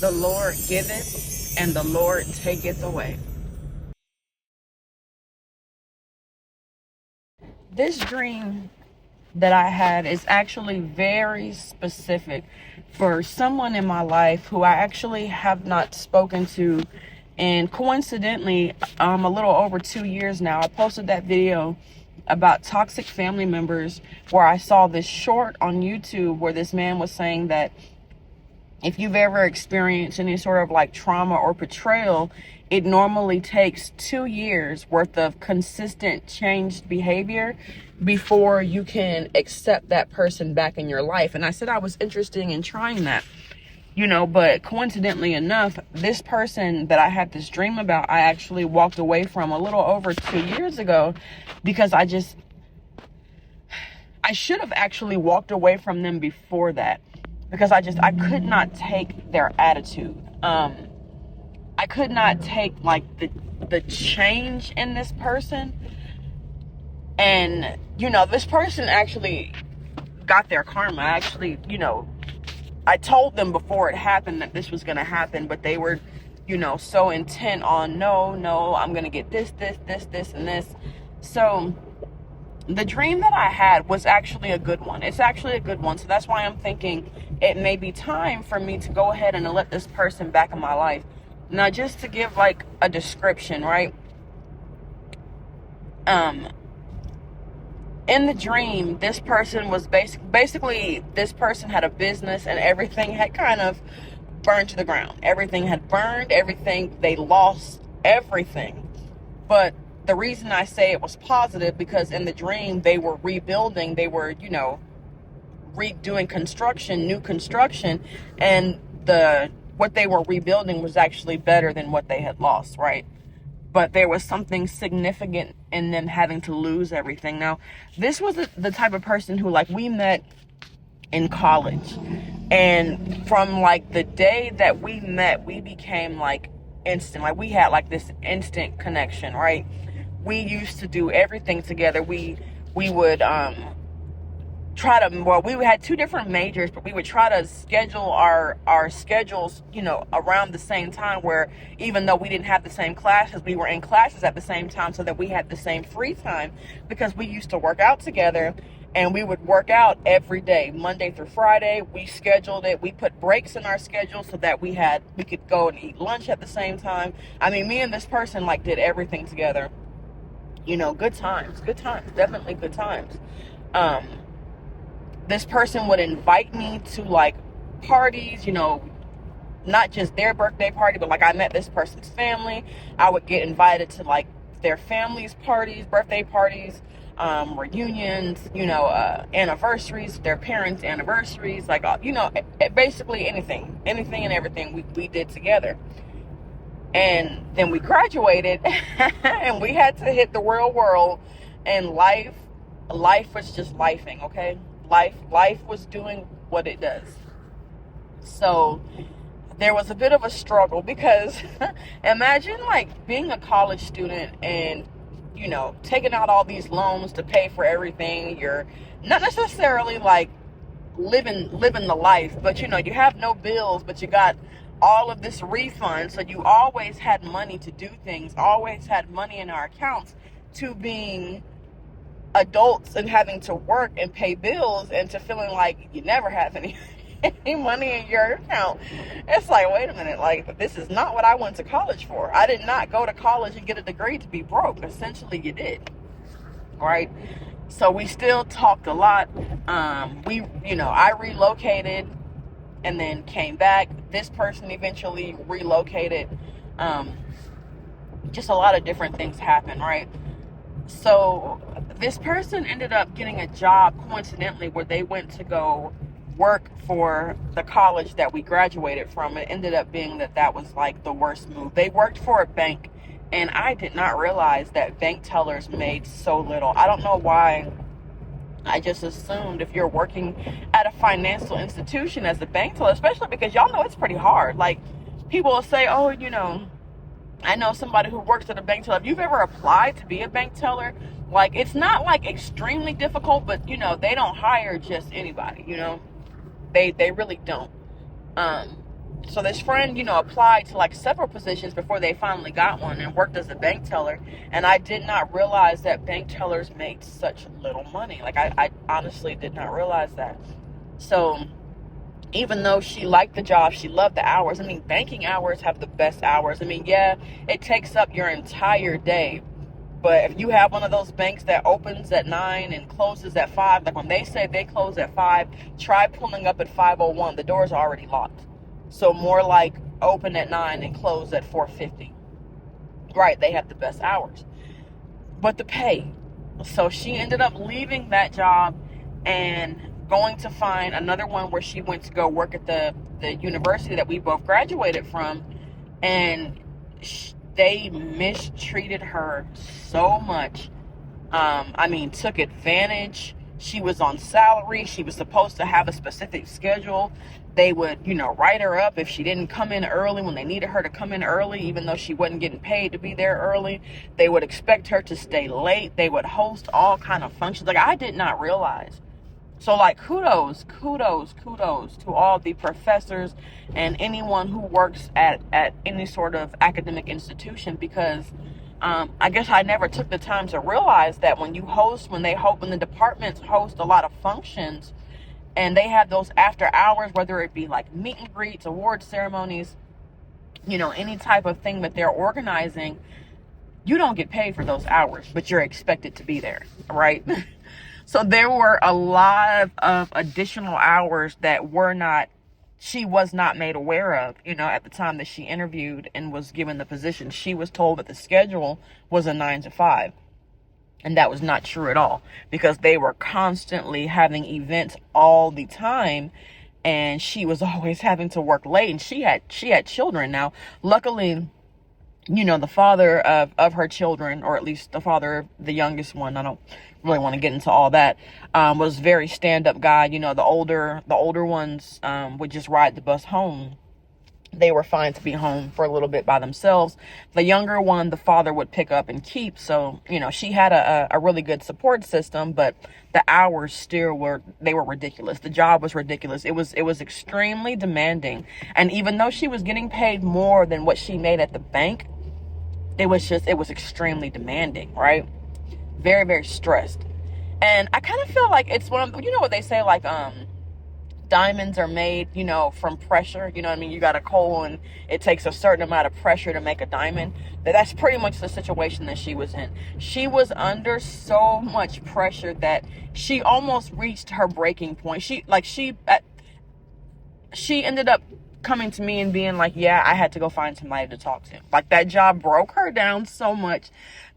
The Lord giveth, and the Lord taketh away. This dream that I had is actually very specific for someone in my life who I actually have not spoken to. And coincidentally, a little over 2 years now, I posted that video about toxic family members where I saw this short on YouTube where this man was saying that if you've ever experienced any sort of like trauma or betrayal, it normally takes 2 years worth of consistent changed behavior before you can accept that person back in your life. And I said I was interested in trying that, but coincidentally enough, this person that I had this dream about, I actually walked away from a little over 2 years ago because I should have actually walked away from them before that, because I could not take their attitude. I could not take like the change in this person. And, this person actually got their karma. I told them before it happened that this was going to happen, but they were, so intent on, no, I'm going to get this, and this. So the dream that I had was actually a good one. It's actually a good one. So that's why I'm thinking it may be time for me to go ahead and let this person back in my life. Now, just to give like a description, right? In the dream, this person was basically this person had a business and everything had kind of burned to the ground. Everything had burned, they lost everything. But the reason I say it was positive, because in the dream they were rebuilding, they were, redoing construction, new construction, and what they were rebuilding was actually better than what they had lost, right? But there was something significant in them having to lose everything. Now, this was the type of person who, like, we met in college. And from, like, the day that we met, we became, like, instant. Like, we had, like, this instant connection, right? We used to do everything together. We would we had two different majors, but we would try to schedule our schedules, around the same time, where even though we didn't have the same classes, we were in classes at the same time so that we had the same free time, because we used to work out together, and we would work out every day, Monday through Friday. We scheduled it. We put breaks in our schedule so that we could go and eat lunch at the same time. I mean, me and this person like did everything together. Good times, definitely good times. This person would invite me to like parties, not just their birthday party, but like I met this person's family. I would get invited to like their family's parties, birthday parties, reunions, anniversaries, their parents' anniversaries, like, basically anything and everything we did together. And then we graduated and we had to hit the real world, and life was just lifing, okay? Life was doing what it does. So there was a bit of a struggle, because imagine like being a college student and, taking out all these loans to pay for everything. You're not necessarily like living the life, but you have no bills, but you got all of this refund. So you always had money to do things, always had money in our accounts, to being adults and having to work and pay bills, and to feeling like you never have any money in your account. It's like, wait a minute, like, this is not what I went to college for. I did not go to college and get a degree to be broke. Essentially, you did, right? So we still talked a lot. I relocated and then came back. This person eventually relocated. Just a lot of different things happened, right? So this person ended up getting a job, coincidentally, where they went to go work for the college that we graduated from. It ended up being that was like the worst move. They worked for a bank, and I did not realize that bank tellers made so little. I don't know why. I just assumed if you're working at a financial institution as a bank teller, especially because y'all know it's pretty hard. Like, people will say, oh, I know somebody who works at a bank teller. If you've ever applied to be a bank teller, like, it's not like extremely difficult, but they don't hire just anybody, they really don't. So this friend, applied to like several positions before they finally got one and worked as a bank teller. And I did not realize that bank tellers made such little money. Like I honestly did not realize that. So even though she liked the job, she loved the hours. I mean, banking hours have the best hours. I mean, yeah, it takes up your entire day. But if you have one of those banks that opens at 9 and closes at 5, like when they say they close at 5, try pulling up at 5:01. The doors are already locked. So more like open at 9 and close at 4:50. Right, they have the best hours. But the pay. So she ended up leaving that job and going to find another one where she went to go work at the university that we both graduated from. And they mistreated her so much. I mean, took advantage. She was on salary. She was supposed to have a specific schedule. They would, write her up if she didn't come in early when they needed her to come in early, even though she wasn't getting paid to be there early. They would expect her to stay late. They would host all kind of functions. Like, I did not realize. So, like, kudos to all the professors and anyone who works at any sort of academic institution, because I guess I never took the time to realize that when the departments host a lot of functions and they have those after hours, whether it be like meet and greets, award ceremonies, any type of thing that they're organizing, you don't get paid for those hours, but you're expected to be there, right? So there were a lot of additional hours that she was not made aware of, at the time that she interviewed and was given the position. She was told that the schedule was a 9 to 5. And that was not true at all, because they were constantly having events all the time. And she was always having to work late, and she had children. Now, luckily, the father of her children, or at least the father of the youngest one, I don't really want to get into all that, was very stand-up guy. The older ones would just ride the bus home. They were fine to be home for a little bit by themselves. The younger one, the father would pick up and keep. So, she had a really good support system, but the hours still were ridiculous. The job was ridiculous. It was extremely demanding. And even though she was getting paid more than what she made at the bank, it was extremely demanding, right? Very, very stressed. And I kind of feel like it's one of, what they say, like, diamonds are made, from pressure. You know what I mean? You got a coal and it takes a certain amount of pressure to make a diamond. That's pretty much the situation that she was in. She was under so much pressure that she almost reached her breaking point. She ended up coming to me and being like, yeah, I had to go find somebody to talk to. Like, that job broke her down so much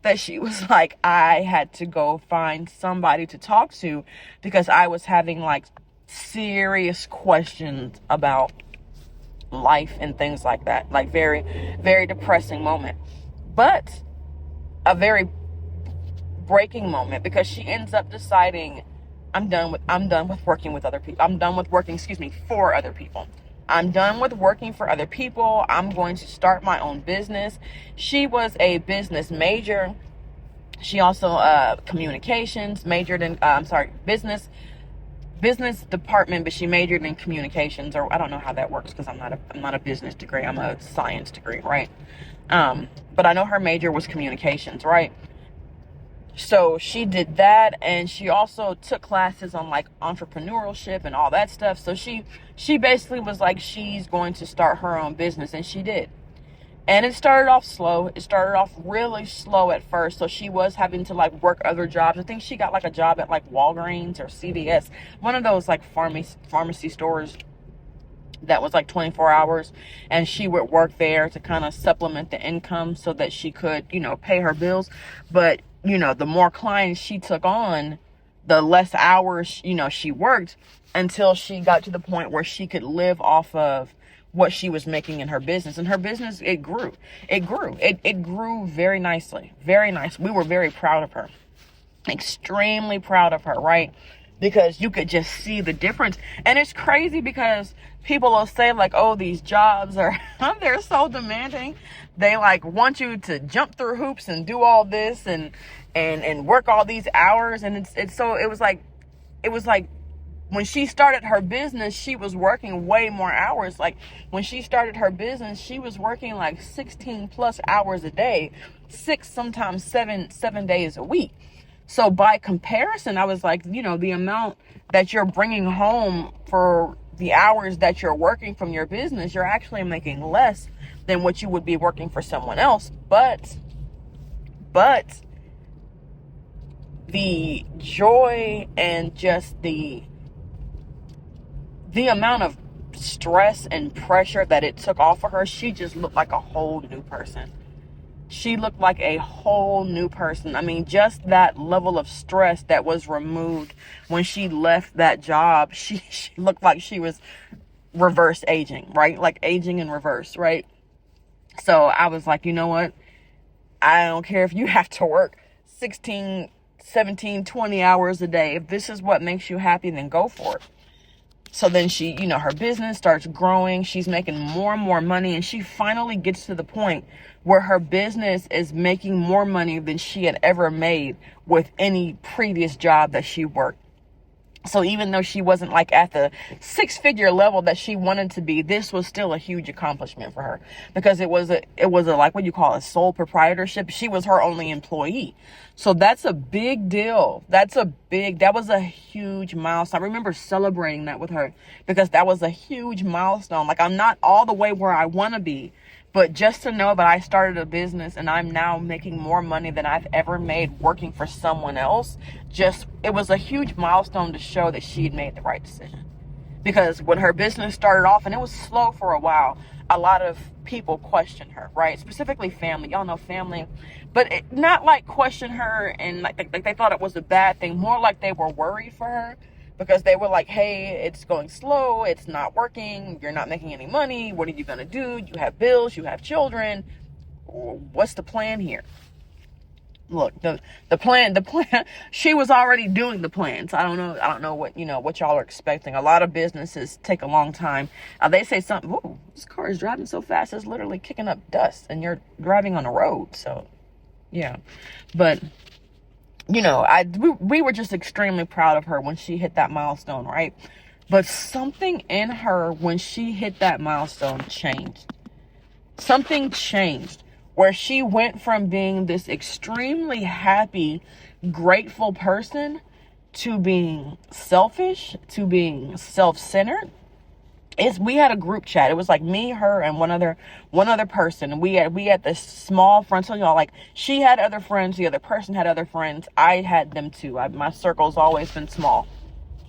that she was like, I had to go find somebody to talk to, because I was having like serious questions about life and things like that. Like, very, very depressing moment, but a very breaking moment, because she ends up deciding, I'm done with working with other people. I'm done with working, for other people. I'm done with working for other people. I'm going to start my own business. She was a business major. She also communications majored in business department, but she majored in communications, or I don't know how that works, because I'm not a business degree. I'm a science degree, right? But I know her major was communications, right? So she did that, and she also took classes on like entrepreneurship and all that stuff. So she basically was like, she's going to start her own business, and she did. And it started off slow. It started off really slow at first. So she was having to like work other jobs. I think she got like a job at like Walgreens or CVS, one of those like pharmacy stores that was like 24 hours. And she would work there to kind of supplement the income so that she could, pay her bills. But, the more clients she took on, the less hours, she worked, until she got to the point where she could live off of what she was making in her business. And her business, it grew very nicely, very nice. We were very proud of her, extremely proud of her, right? Because you could just see the difference. And it's crazy, because people will say like, oh, these jobs are, they're so demanding. They like want you to jump through hoops and do all this and work all these hours. And it was like when she started her business, she was working way more hours. Like when she started her business, she was working like 16 plus hours a day, 6, sometimes 7 days a week. So by comparison, I was like, the amount that you're bringing home for the hours that you're working from your business, you're actually making less than what you would be working for someone else. But the joy and just the amount of stress and pressure that it took off of her, she just looked like a whole new person. She looked like a whole new person. I mean, just that level of stress that was removed when she left that job, she looked like she was reverse aging, right? Like aging in reverse, right? So I was like, you know what? I don't care if you have to work 16, 17, 20 hours a day. If this is what makes you happy, then go for it. So then she, her business starts growing. She's making more and more money. And she finally gets to the point where her business is making more money than she had ever made with any previous job that she worked. So even though she wasn't like at the 6-figure level that she wanted to be, this was still a huge accomplishment for her, because it was a like what you call a sole proprietorship. She was her only employee. So that's a big deal. That was a huge milestone. I remember celebrating that with her because that was a huge milestone. Like, I'm not all the way where I want to be, but just to know that I started a business and I'm now making more money than I've ever made working for someone else, it was a huge milestone to show that she had made the right decision. Because when her business started off, and it was slow for a while, a lot of people questioned her, right? Specifically family. Y'all know family. But not like question her and like they thought it was a bad thing. More like they were worried for her. Because they were like, hey, it's going slow. It's not working. You're not making any money. What are you going to do? You have bills. You have children. What's the plan here? Look, the plan, she was already doing the plans. I don't know what y'all are expecting. A lot of businesses take a long time. They say something, whoa, this car is driving so fast, it's literally kicking up dust, and you're driving on a road. So, yeah. But, we were just extremely proud of her when she hit that milestone, right? But something in her, when she hit that milestone, changed. Something changed, where she went from being this extremely happy, grateful person to being selfish, to being self-centered. We had a group chat. It was like me, her, and one other person. And we had this small friend. So y'all, like, she had other friends, the other person had other friends. I had them too. My circle's always been small.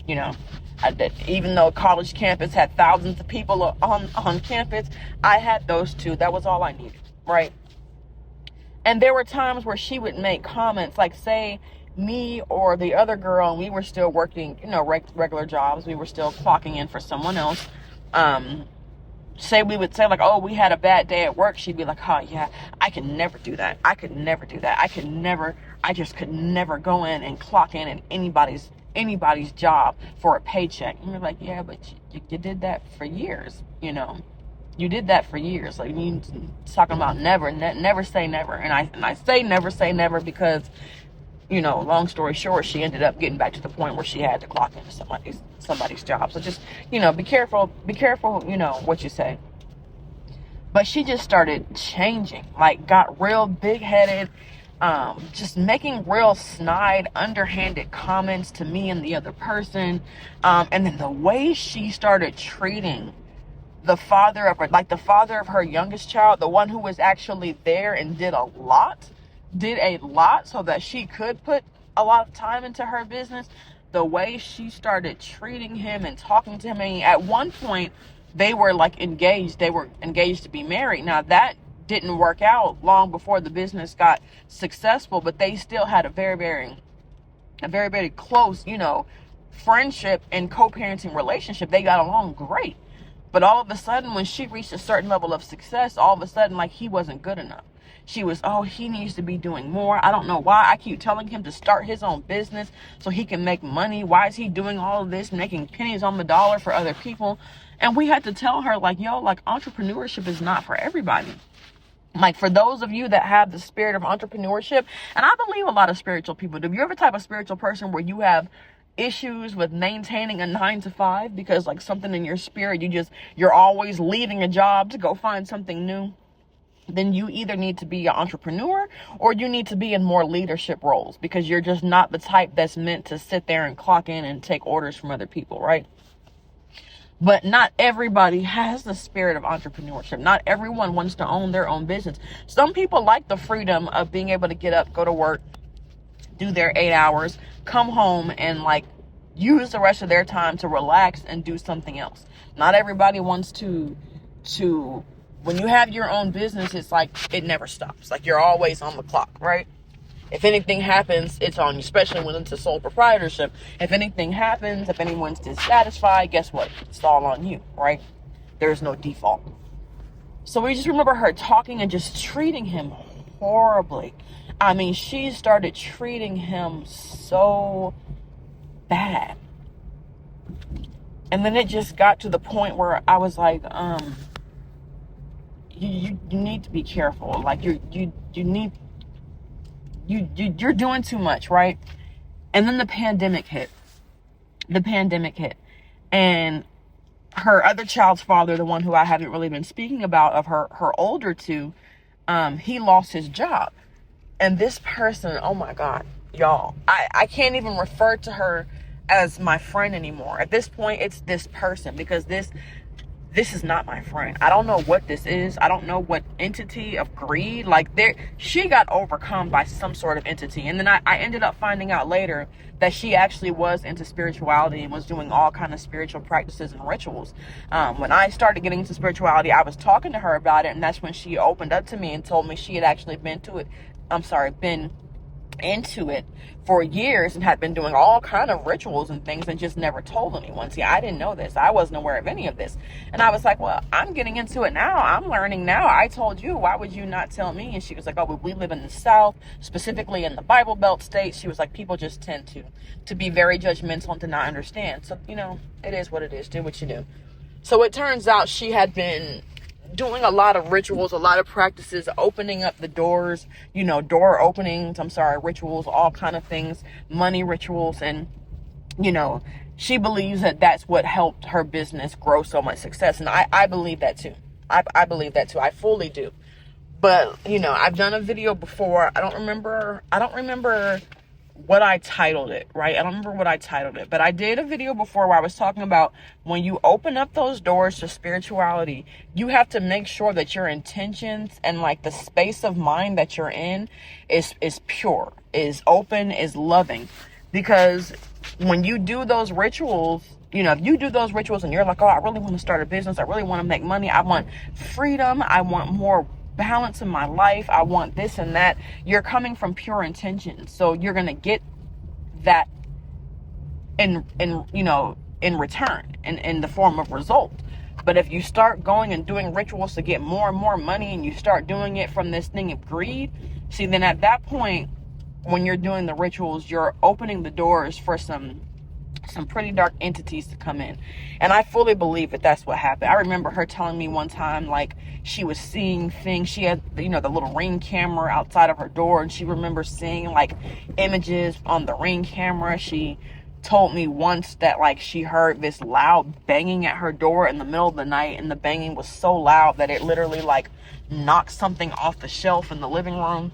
Even though college campus had thousands of people on campus, I had those two. That was all I needed, right? And there were times where she would make comments, like, say me or the other girl, and we were still working, regular jobs. We were still clocking in for someone else. We would say like, oh, we had a bad day at work. She'd be like, oh yeah, I could never do that. I just could never go in and clock in at anybody's job for a paycheck. And you're like, yeah, but you did that for years, You did that for years. Like, you talking about never say never. And I say never say never because, long story short, she ended up getting back to the point where she had to clock into somebody's job. So just, be careful, what you say. But she just started changing, like got real big-headed, just making real snide, underhanded comments to me and the other person. And then the way she started treating the father of her youngest child, the one who was actually there and did a lot so that she could put a lot of time into her business. The way she started treating him and talking to him. I mean, at one point they were like engaged. They were engaged to be married. Now that didn't work out long before the business got successful, but they still had a very, very close, friendship and co-parenting relationship. They got along great. But all of a sudden, when she reached a certain level of success, all of a sudden, like, he wasn't good enough. She was, oh, he needs to be doing more. I don't know why. I keep telling him to start his own business so he can make money. Why is he doing all of this, making pennies on the dollar for other people? And we had to tell her, like, yo, like, entrepreneurship is not for everybody. Like, for those of you that have the spirit of entrepreneurship, and I believe a lot of spiritual people do. If you're the type of spiritual person where you have issues with maintaining a 9 to 5 because like something in your spirit, you're always leaving a job to go find something new, then you either need to be an entrepreneur or you need to be in more leadership roles, because you're just not the type that's meant to sit there and clock in and take orders from other people, right? But not everybody has the spirit of entrepreneurship. Not everyone wants to own their own business. Some people like the freedom of being able to get up, go to work, do their 8 hours, come home, and like use the rest of their time to relax and do something else. Not everybody wants to when you have your own business, it's like it never stops. Like you're always on the clock, right? If anything happens, it's on you, especially when it's a sole proprietorship. If anything happens, if anyone's dissatisfied, guess what? It's all on you, right? There's no default. So we just remember her talking and just treating him horribly. I mean, she started treating him so bad. And then it just got to the point where I was like, you need to be careful. Like you're doing too much, right? And then the pandemic hit. And her other child's father, the one who I haven't really been speaking about, of her older two, he lost his job. And this person, oh my God, y'all, I can't even refer to her as my friend anymore. At this point, it's this person, because this is not my friend. I don't know what this is. I don't know what entity of greed. Like she got overcome by some sort of entity. And then I ended up finding out later that she actually was into spirituality and was doing all kind of spiritual practices and rituals. When I started getting into spirituality, I was talking to her about it. And that's when she opened up to me and told me she had actually been into it for years and had been doing all kind of rituals and things and just never told anyone. See, I didn't know this. I wasn't aware of any of this. And I was like, well, I'm getting into it now. I'm learning now. I told you, why would you not tell me? And she was like, oh, we live in the South, specifically in the Bible Belt states. She was like, people just tend to be very judgmental and to not understand. So, it is what it is. Do what you do. So it turns out she had been doing a lot of rituals, a lot of practices, opening up the doors, door openings, rituals, all kind of things, money rituals. And, she believes that that's what helped her business grow so much success. And I believe that too. I believe that too. I fully do. But, I've done a video before. I don't remember what I titled it, right? I don't remember what I titled it, but I did a video before where I was talking about when you open up those doors to spirituality, you have to make sure that your intentions and like the space of mind that you're in is pure, is open, is loving. Because when you do those rituals, if you do those rituals and you're like, oh, I really want to start a business, I really want to make money, I want freedom, I want more balance in my life, I want this and that, you're coming from pure intention. So you're going to get that in return, in the form of result. But if you start going and doing rituals to get more and more money, and you start doing it from this thing of greed, see, then at that point, when you're doing the rituals, you're opening the doors for some pretty dark entities to come in. And I fully believe that that's what happened. I remember her telling me one time, like, she was seeing things. She had, the little Ring camera outside of her door, and she remembers seeing like images on the Ring camera. She told me once that like she heard this loud banging at her door in the middle of the night, and the banging was so loud that it literally like knocked something off the shelf in the living room.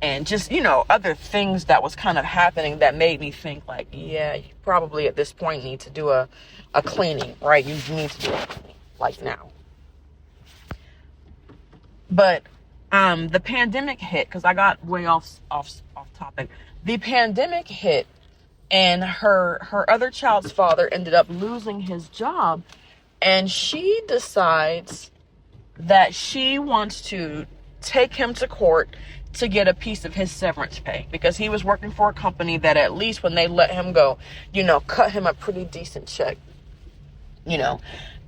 And just, other things that was kind of happening that made me think like, yeah, you probably at this point need to do a cleaning, right? You need to do a cleaning, like now. But the pandemic hit, because I got way off topic. The pandemic hit, and her other child's father ended up losing his job, and she decides that she wants to take him to court to get a piece of his severance pay, because he was working for a company that at least when they let him go, cut him a pretty decent check,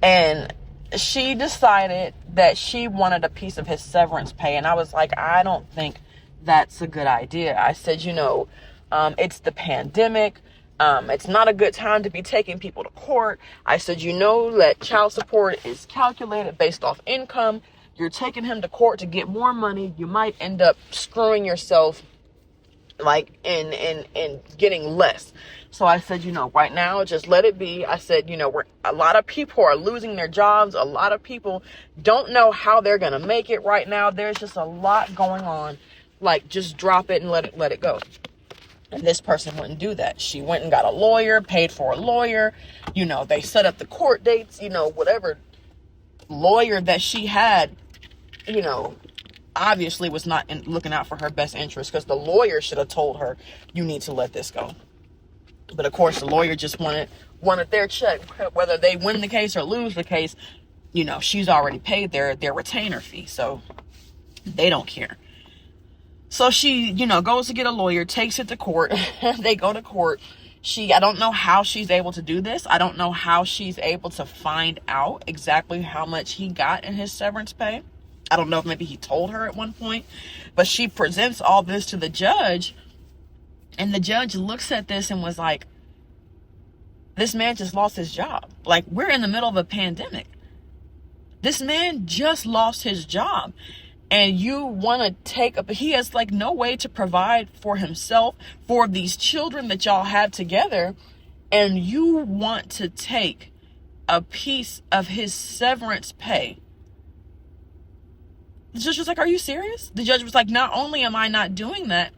and she decided that she wanted a piece of his severance pay. And I was like, I don't think that's a good idea. I said, it's the pandemic. It's not a good time to be taking people to court. I said, that child support is calculated based off income. You're taking him to court to get more money. You might end up screwing yourself like and getting less. So I said, right now, just let it be. I said, a lot of people are losing their jobs. A lot of people don't know how they're going to make it right now. There's just a lot going on. Like, just drop it and let it go. And this person wouldn't do that. She went and got a lawyer, paid for a lawyer. They set up the court dates, whatever lawyer that she had, obviously was not looking out for her best interest, because the lawyer should have told her, you need to let this go. But of course, the lawyer just wanted their check. Whether they win the case or lose the case, she's already paid their retainer fee, so they don't care. So she, goes to get a lawyer, takes it to court. They go to court. I don't know how she's able to do this. I don't know how she's able to find out exactly how much he got in his severance pay. I don't know if maybe he told her at one point, but she presents all this to the judge, and the judge looks at this and was like, this man just lost his job. Like, we're in the middle of a pandemic. This man just lost his job. And you want to he has like no way to provide for himself, for these children that y'all have together. And you want to take a piece of his severance pay. The judge was like, are you serious? The judge was like, not only am I not doing that,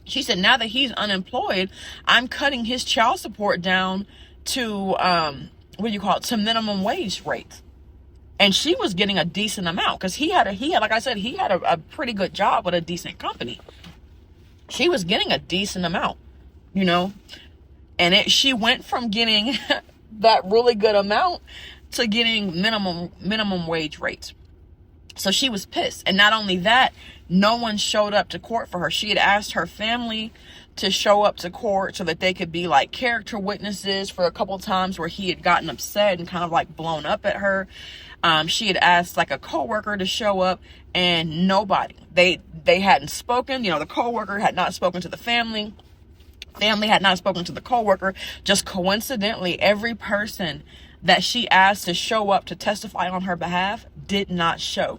she said, now that he's unemployed, I'm cutting his child support down to, to minimum wage rates. And she was getting a decent amount, because he had, like I said, he had a pretty good job with a decent company. She was getting a decent amount, and she went from getting that really good amount to getting minimum wage rates. So she was pissed. And not only that, no one showed up to court for her. She had asked her family to show up to court so that they could be like character witnesses for a couple times where he had gotten upset and kind of like blown up at her. She had asked like a coworker to show up, and nobody. They hadn't spoken. The coworker had not spoken to the family. Family had not spoken to the coworker. Just coincidentally, every person that she asked to show up to testify on her behalf did not show.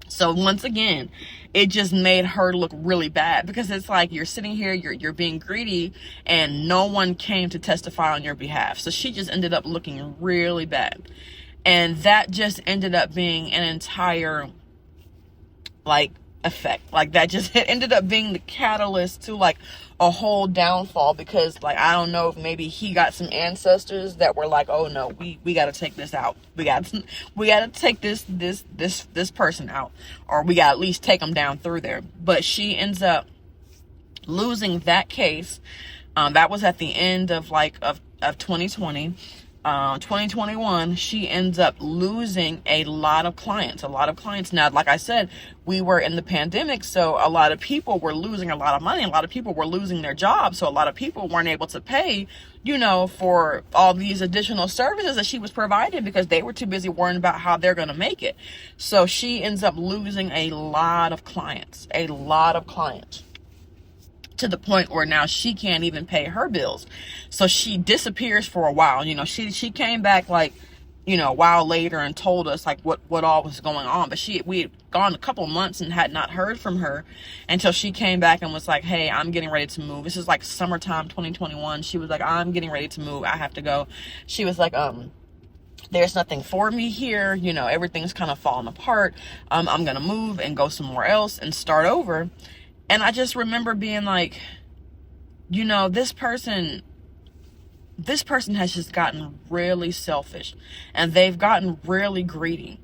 So once again, it just made her look really bad, because it's like, you're sitting here, you're being greedy, and no one came to testify on your behalf. So she just ended up looking really bad. And that just ended up being an entire effect. Like, that just ended up being the catalyst to like a whole downfall, because like, I don't know if maybe he got some ancestors that were like, oh no, we got to take this out. We got to take this person out, or we got to at least take them down through there. But she ends up losing that case. That was at the end of 2020. 2021, she ends up losing a lot of clients. Now, like I said, we were in the pandemic, so a lot of people were losing a lot of money. A lot of people were losing their jobs. So a lot of people weren't able to pay, for all these additional services that she was providing, because they were too busy worrying about how they're going to make it. So she ends up losing a lot of clients. To the point where now she can't even pay her bills. So she disappears for a while. She came back a while later and told us what all was going on. But we had gone a couple months and had not heard from her until she came back and was like, hey, I'm getting ready to move. This is like summertime 2021. She was like, I'm getting ready to move. I have to go. She was like, there's nothing for me here. Everything's kind of falling apart. I'm going to move and go somewhere else and start over. And I just remember being like, this person has just gotten really selfish, and they've gotten really greedy,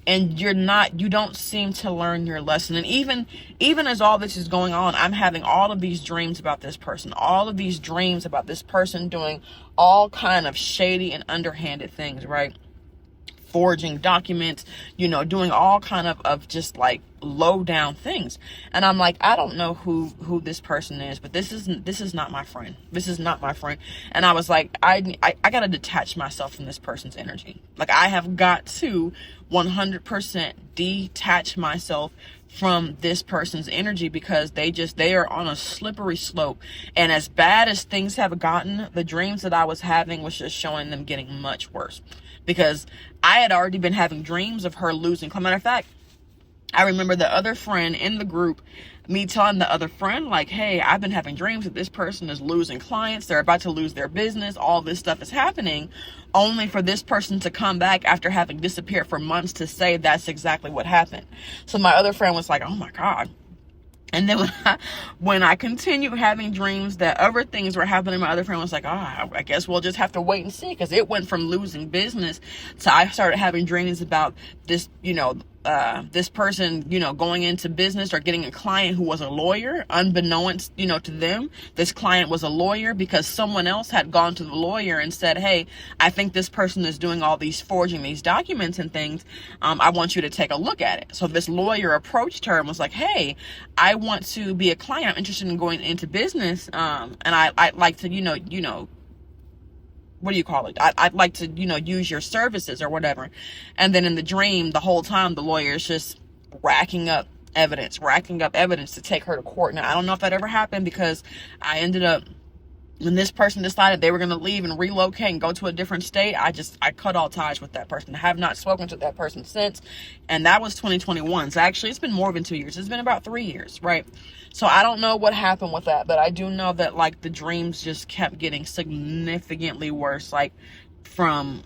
and you don't seem to learn your lesson. And even as all this is going on, I'm having all of these dreams about this person, doing all kind of shady and underhanded things, right? Forging documents, doing all kind of just like low down things. And I'm like, I don't know who this person is, but this is not my friend. And I was like, I got to detach myself from this person's energy. Like, I have got to 100% detach myself from this person's energy, because they are on a slippery slope. And as bad as things have gotten, the dreams that I was having was just showing them getting much worse, because I had already been having dreams of her losing. Matter of fact, I remember the other friend in the group, me telling the other friend, like, hey, I've been having dreams that this person is losing clients. They're about to lose their business. All this stuff is happening, only for this person to come back after having disappeared for months to say that's exactly what happened. So my other friend was like, oh my God. And then when I continued having dreams that other things were happening, my other friend was like, I guess we'll just have to wait and see. Because it went from losing business to I started having dreams about this, this person, going into business or getting a client who was a lawyer. Unbeknownst, to them, this client was a lawyer because someone else had gone to the lawyer and said, hey, I think this person is doing all these forging these documents and things. I want you to take a look at it. So this lawyer approached her and was like, hey, I want to be a client. I'm interested in going into business. And I'd like to, what do you call it? I'd like to, use your services or whatever. And then in the dream, the whole time, the lawyer is just racking up evidence to take her to court. Now, I don't know if that ever happened because I ended up, when this person decided they were going to leave and relocate and go to a different state, I cut all ties with that person. I have not spoken to that person since. And that was 2021. So actually, it's been more than 2 years. It's been about 3 years, right? So I don't know what happened with that, but I do know that like the dreams just kept getting significantly worse, like from,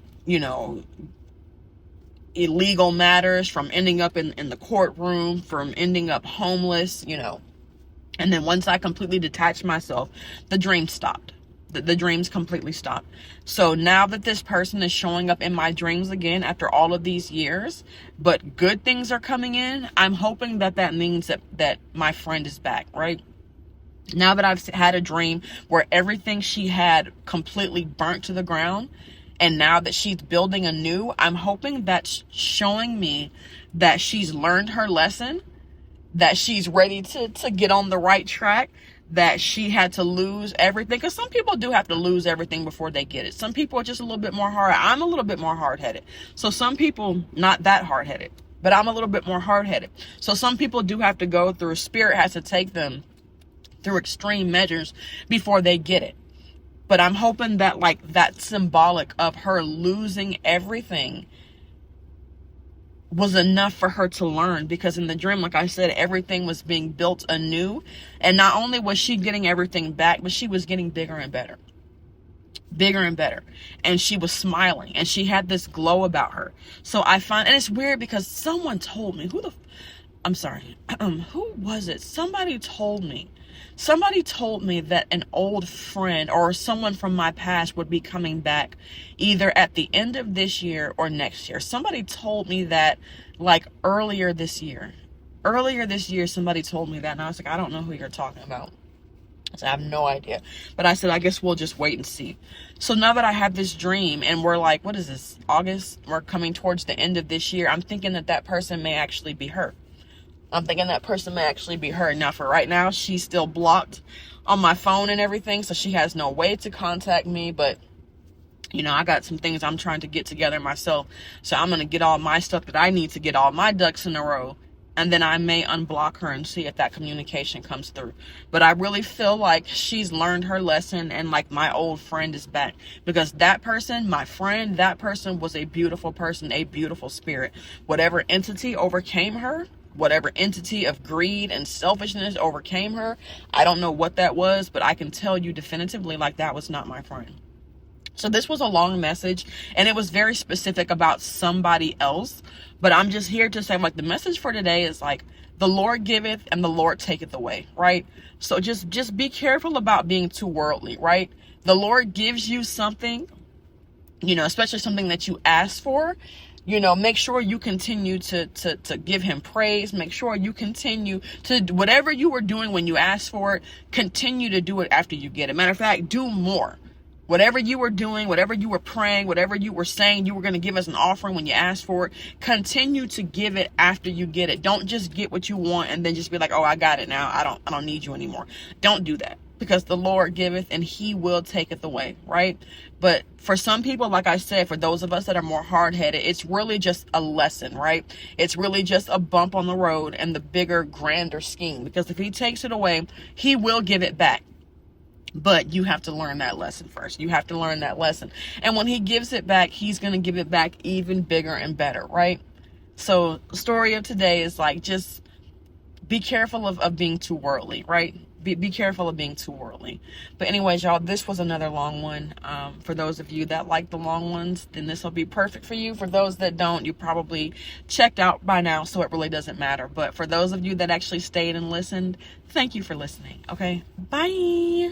illegal matters, from ending up in the courtroom, from ending up homeless, And then once I completely detached myself, the dreams stopped. The dreams completely stopped. So now that this person is showing up in my dreams again after all of these years, but good things are coming in, I'm hoping that means that my friend is back, right? Now that I've had a dream where everything she had completely burnt to the ground, and now that she's building anew, I'm hoping that's showing me that she's learned her lesson, that she's ready to get on the right track, that she had to lose everything. Because some people do have to lose everything before they get it. Some people are just a little bit more hard. I'm a little bit more hard-headed. So some people, not that hard-headed, but I'm a little bit more hard-headed. So some people do have to go through, spirit has to take them through extreme measures before they get it. But I'm hoping that like that symbolic of her losing everything was enough for her to learn, because in the dream, like I said, everything was being built anew. And not only was she getting everything back, but she was getting bigger and better. And she was smiling and she had this glow about her. So I find, and it's weird because someone told me, who was it? Somebody told me that an old friend or someone from my past would be coming back either at the end of this year or next year. Somebody told me that like earlier this year, somebody told me that. And I was like, I don't know who you're talking about. I have no idea. But I said, I guess we'll just wait and see. So now that I have this dream and we're like, what is this? August? We're coming towards the end of this year. I'm thinking that person may actually be her. Now, for right now, she's still blocked on my phone and everything. So she has no way to contact me. But, I got some things I'm trying to get together myself. So I'm going to get all my stuff that I need to get all my ducks in a row. And then I may unblock her and see if that communication comes through. But I really feel like she's learned her lesson and like my old friend is back. Because that person, my friend, that person was a beautiful person, a beautiful spirit. Whatever entity overcame her, whatever entity of greed and selfishness overcame her, I don't know what that was, but I can tell you definitively like that was not my friend. So this was a long message and it was very specific about somebody else, but I'm just here to say like the message for today is like the Lord giveth and the Lord taketh away, right? So just be careful about being too worldly, right? The Lord gives you something, especially something that you ask for. Make sure you continue to give him praise. Make sure you continue to whatever you were doing when you asked for it, continue to do it after you get it. Matter of fact, do more. Whatever you were doing, whatever you were praying, whatever you were saying you were going to give as an offering when you asked for it, continue to give it after you get it. Don't just get what you want and then just be like, oh, I got it now. I don't need you anymore. Don't do that, because the Lord giveth and he will taketh away, right? But for some people, like I said, for those of us that are more hard-headed, it's really just a lesson, right? It's really just a bump on the road and the bigger, grander scheme, because if he takes it away, he will give it back. But you have to learn that lesson first. You have to learn that lesson. And when he gives it back, he's going to give it back even bigger and better, right? So story of today is like, just be careful of being too worldly, right? Be careful of being too worldly. But anyways, y'all, this was another long one. For those of you that like the long ones, then this will be perfect for you. For those that don't, you probably checked out by now, so it really doesn't matter. But for those of you that actually stayed and listened, thank you for listening. Okay, bye.